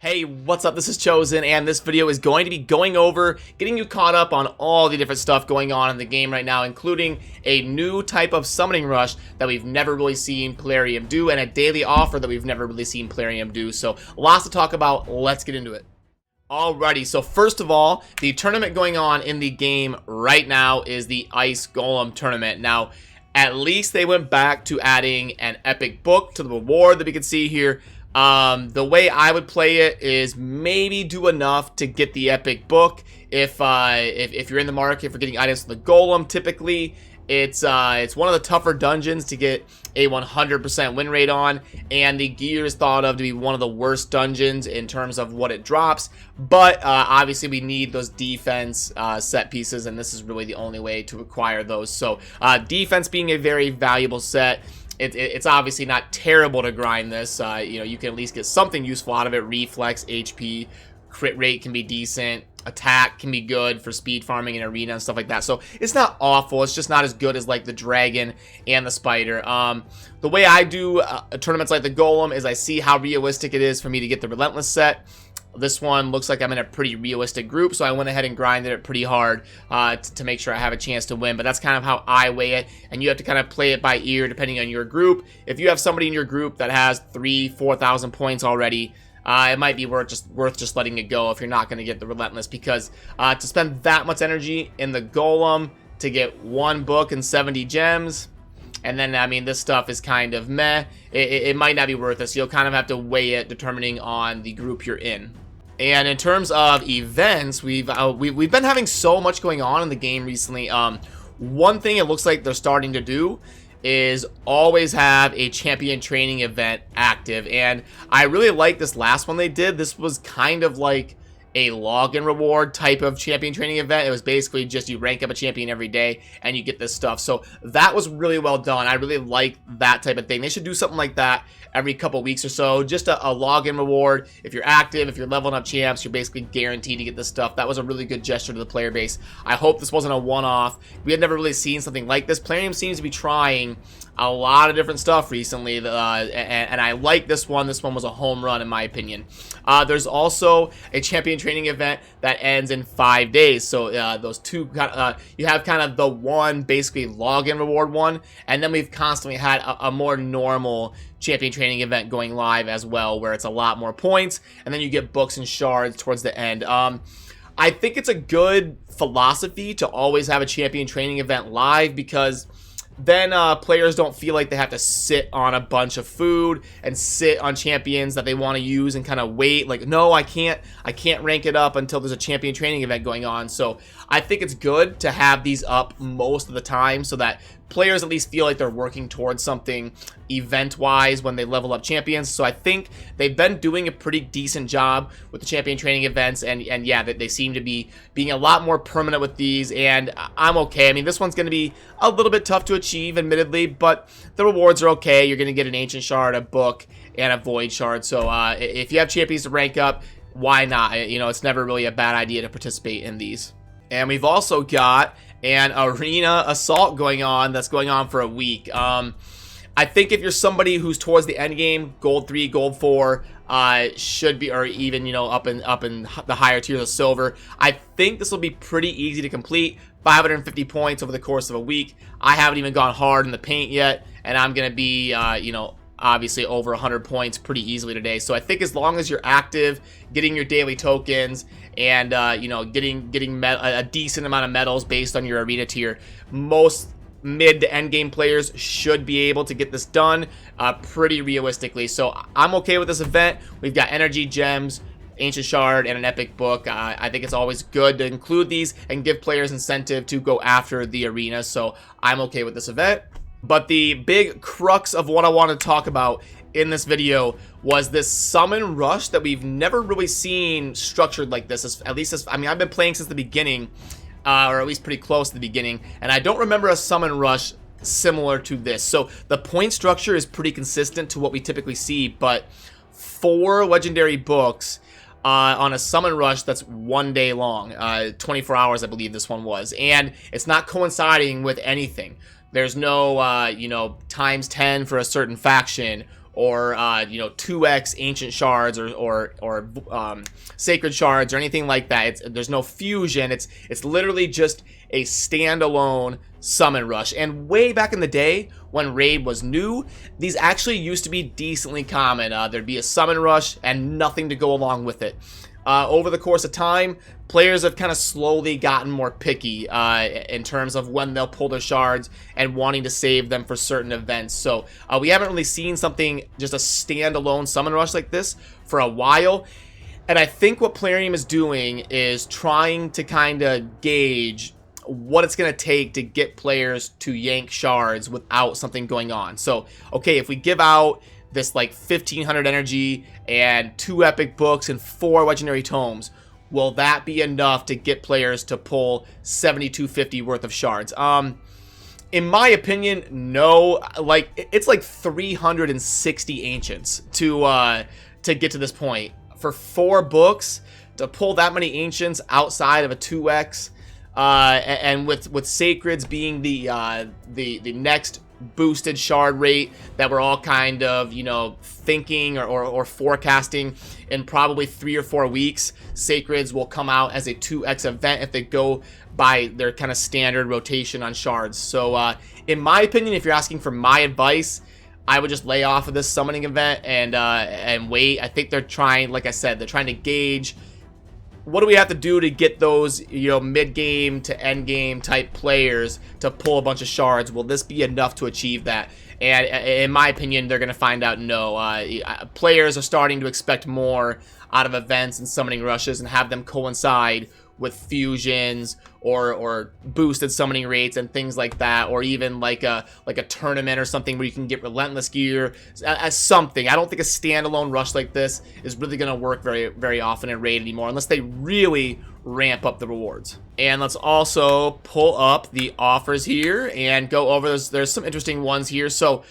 Hey, what's up? This is Chosen, and this video is going to be going over, getting you caught up on all the different stuff going on in the game right now, including a new type of summoning rush that we've never really seen Plarium do, and a daily offer that we've never really seen Plarium do. So, lots to talk about. Let's get into it. Alrighty, so first of all, the tournament going on in the game right now is the Ice Golem tournament. Now, at least they went back to adding an epic book to the reward that we can see here. The way I would play it is maybe do enough to get the epic book. If you're in the market for getting items from the golem, typically it's one of the tougher dungeons to get a 100% win rate on, and the gear is thought of to be one of the worst dungeons in terms of what it drops. But obviously we need those defense set pieces, and this is really the only way to acquire those. So defense being a very valuable set. It's obviously not terrible to grind this. You can at least get something useful out of it. Reflex, HP, crit rate can be decent. Attack can be good for speed farming in arena and stuff like that. So it's not awful. It's just not as good as like the dragon and the spider. The way I do tournaments like the golem is I see how realistic it is for me to get the relentless set. This one looks like I'm in a pretty realistic group, so I went ahead and grinded it pretty hard to make sure I have a chance to win. But that's kind of how I weigh it, and you have to kind of play it by ear depending on your group. If you have somebody in your group that has 3,000-4,000 points already, it might be worth just letting it go if you're not going to get the relentless, because to spend that much energy in the golem to get one book and 70 gems, and then, I mean, this stuff is kind of meh. It might not be worth it, so you'll kind of have to weigh it depending on the group you're in. And in terms of events, we've been having so much going on in the game recently. One thing it looks like they're starting to do is always have a champion training event active, and I really like this last one they did. This was kind of like a login reward type of champion training event. It was basically just you rank up a champion every day and you get this stuff. So that was really well done. I really like that type of thing. They should do something like that every couple weeks or so. Just a login reward. If you're active, if you're leveling up champs, you're basically guaranteed to get this stuff. That was a really good gesture to the player base. I hope this wasn't a one-off. We had never really seen something like this. Plarium seems to be trying a lot of different stuff recently, and I like this one. This one was a home run in my opinion. There's also a champion training event that ends in 5 days. So those two, you have kind of the one basically login reward one, and then we've constantly had a more normal champion training event going live as well, where it's a lot more points, and then you get books and shards towards the end. I think it's a good philosophy to always have a champion training event live, because then players don't feel like they have to sit on a bunch of food and sit on champions that they want to use and kind of wait. Like, no, I can't rank it up until there's a champion training event going on. So I think it's good to have these up most of the time so that players at least feel like they're working towards something event-wise when they level up champions. So I think they've been doing a pretty decent job with the champion training events, and yeah, they seem to be being a lot more permanent with these, and I'm okay. I mean, this one's going to be a little bit tough to achieve, admittedly, but the rewards are okay. You're going to get an ancient shard, a book, and a void shard. So if you have champions to rank up, why not? It's never really a bad idea to participate in these. And we've also got an arena assault going on that's going on for a week. I think if you're somebody who's towards the end game, gold 3, gold 4 should be, or even up in the higher tiers of silver, I think this will be pretty easy to complete. 550 points over the course of a week. I haven't even gone hard in the paint yet, and I'm gonna be obviously over 100 points pretty easily today. So I think as long as you're active, getting your daily tokens, and getting a decent amount of medals based on your arena tier, most mid to end game players should be able to get this done pretty realistically. So I'm okay with this event. We've got energy, gems, ancient shard, and an epic book. I think it's always good to include these and give players incentive to go after the arena. So I'm okay with this event. But the big crux of what I want to talk about in this video was this summon rush that we've never really seen structured like this. I mean, I've been playing since the beginning, or at least pretty close to the beginning, and I don't remember a summon rush similar to this. So the point structure is pretty consistent to what we typically see, but 4 legendary books on a summon rush that's 1 day long, 24 hours I believe this one was, and it's not coinciding with anything. There's no times 10 for a certain faction, or you know, 2x ancient shards or sacred shards or anything like that. There's no fusion. It's literally just a standalone summon rush. And way back in the day when raid was new, these actually used to be decently common. There'd be a summon rush and nothing to go along with it. Over the course of time, players have kind of slowly gotten more picky in terms of when they'll pull their shards and wanting to save them for certain events. So we haven't really seen something, just a standalone summon rush like this for a while. And I think what Plarium is doing is trying to kind of gauge what it's going to take to get players to yank shards without something going on. So, okay, if we give out this like 1500 energy and 2 epic books and 4 legendary tomes, will that be enough to get players to pull 7250 worth of shards? In my opinion, no. Like, it's like 360 ancients to get to this point. For 4 books, to pull that many ancients outside of a 2x, and with sacreds being the next boosted shard rate that we're all kind of, you know, thinking or forecasting in probably 3 or 4 weeks, sacreds will come out as a 2x event if they go by their kind of standard rotation on shards. So in my opinion, if you're asking for my advice, I would just lay off of this summoning event and wait. I think they're trying, like I said, they're trying to gauge what do we have to do to get those, you know, mid-game to end-game type players to pull a bunch of shards. Will this be enough to achieve that? And in my opinion, they're going to find out no. Players are starting to expect more out of events and summoning rushes and have them coincide with fusions or boosted summoning rates and things like that, or even like a tournament or something where you can get relentless gear as something. I don't think a standalone rush like this is really going to work very often in raid anymore unless they really ramp up the rewards. And let's also pull up the offers here and go over there's some interesting ones here. So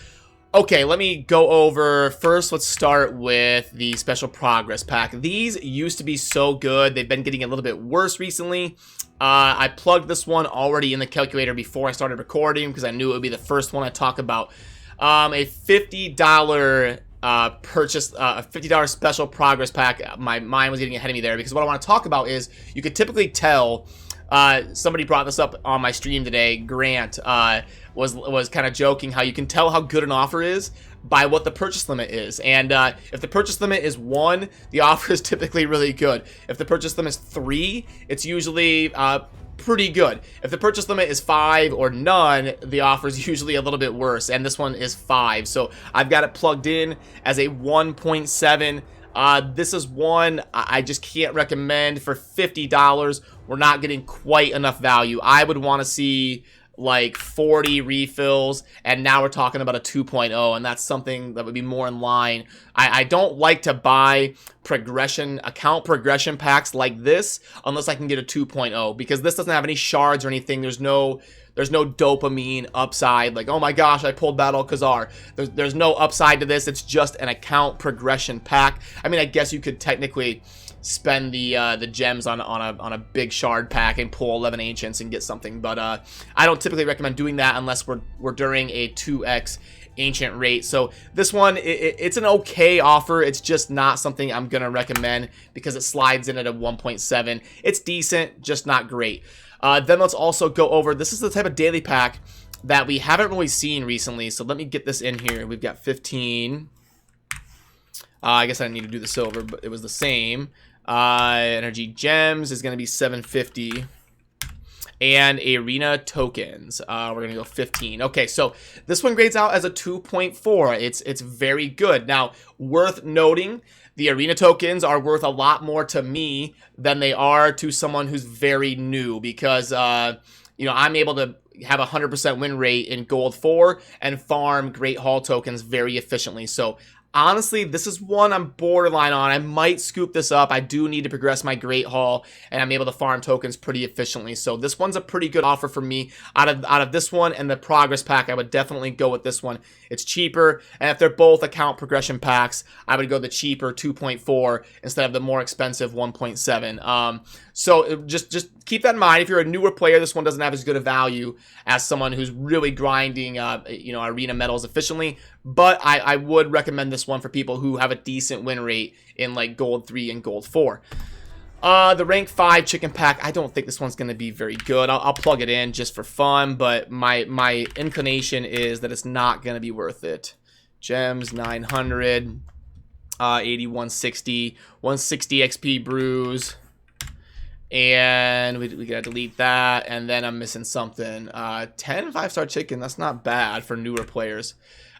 okay, let me go over first. Let's start with the special progress pack. These used to be so good. They've been getting a little bit worse recently. I plugged this one already in the calculator before I started recording because I knew it would be the first one I talk about. A $50 purchase, a $50 special progress pack. My mind was getting ahead of me there because what I want to talk about is you could typically tell. Somebody brought this up on my stream today. Grant was kind of joking how you can tell how good an offer is by what the purchase limit is. And if the purchase limit is 1, the offer is typically really good. If the purchase limit is 3, it's usually pretty good. If the purchase limit is 5 or none, the offer is usually a little bit worse. And this one is 5. So I've got it plugged in as a 1.7. This is one I just can't recommend for $50. We're not getting quite enough value. I would want to see like 40 refills, and now we're talking about a 2.0, and that's something that would be more in line. I don't like to buy account progression packs like this unless I can get a 2.0, because this doesn't have any shards or anything. There's no dopamine upside, like, oh my gosh, I pulled Battle Khazar. There's no upside to this. It's just an account progression pack. I mean, I guess you could technically spend the gems on a big shard pack and pull 11 ancients and get something, but I don't typically recommend doing that unless we're during a 2x ancient rate. So this one, it's an okay offer. It's just not something I'm gonna recommend because it slides in at a 1.7. It's decent, just not great. Then let's also go over, this is the type of daily pack that we haven't really seen recently. So let me get this in here. We've got 15. I guess I didn't need to do the silver, but it was the same. Energy gems is going to be 750. And arena tokens, we're going to go 15. Okay, so this one grades out as a 2.4. It's very good. Now, worth noting, the arena tokens are worth a lot more to me than they are to someone who's very new, because you know, I'm able to have a 100% win rate in gold 4 and farm great haul tokens very efficiently. So honestly, this is one I'm borderline on. I might scoop this up. I do need to progress my Great Haul, and I'm able to farm tokens pretty efficiently. So this one's a pretty good offer for me. Out of this one and the Progress Pack, I would definitely go with this one. It's cheaper, and if they're both account progression packs, I would go the cheaper 2.4 instead of the more expensive 1.7. So just keep that in mind. If you're a newer player, this one doesn't have as good a value as someone who's really grinding, you know, arena medals efficiently. But I would recommend this one for people who have a decent win rate in like Gold 3 and Gold 4. The rank 5 chicken pack, I don't think this one's going to be very good. I'll plug it in just for fun, but my inclination is that it's not going to be worth it. Gems, 900, 80, 160, 160 XP brews, and we got to delete that, and then I'm missing something. 10 5-star chicken, that's not bad for newer players.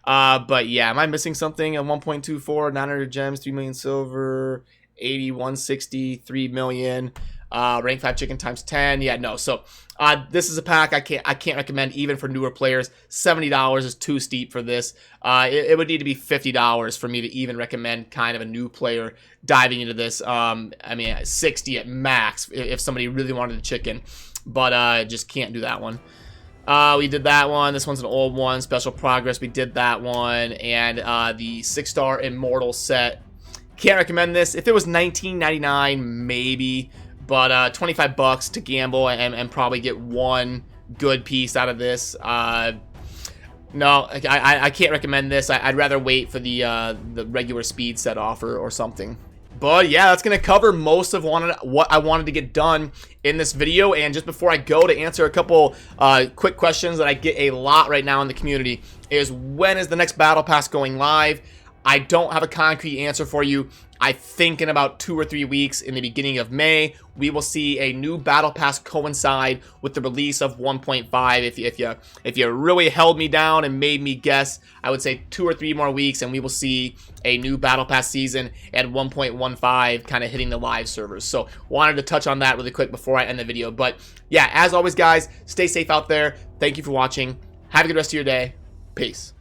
But yeah, am I missing something? A 1.24, 900 gems, 3 million silver, 80, 160, 3 million, rank 5 chicken times 10. Yeah, no. So this is a pack I can't recommend even for newer players. $70 is too steep for this. It would need to be $50 for me to even recommend kind of a new player diving into this. I mean, 60 at max if somebody really wanted a chicken, but just can't do that one. We did that one. This one's an old one. Special Progress. We did that one, and the 6-star Immortal set. Can't recommend this. If it was $19.99, maybe, but 25 bucks to gamble and probably get one good piece out of this. No, I can't recommend this. I'd rather wait for the regular speed set offer or something. But yeah, that's going to cover most of what I wanted to get done in this video. And just before I go, to answer a couple quick questions that I get a lot right now in the community is, when is the next Battle Pass going live? I don't have a concrete answer for you. I think in about 2 or 3 weeks, in the beginning of May, we will see a new Battle Pass coincide with the release of 1.5. If you really held me down and made me guess, I would say 2 or 3 more weeks, and we will see a new Battle Pass season at 1.15 kind of hitting the live servers. So wanted to touch on that really quick before I end the video. But yeah, as always, guys, stay safe out there. Thank you for watching. Have a good rest of your day. Peace.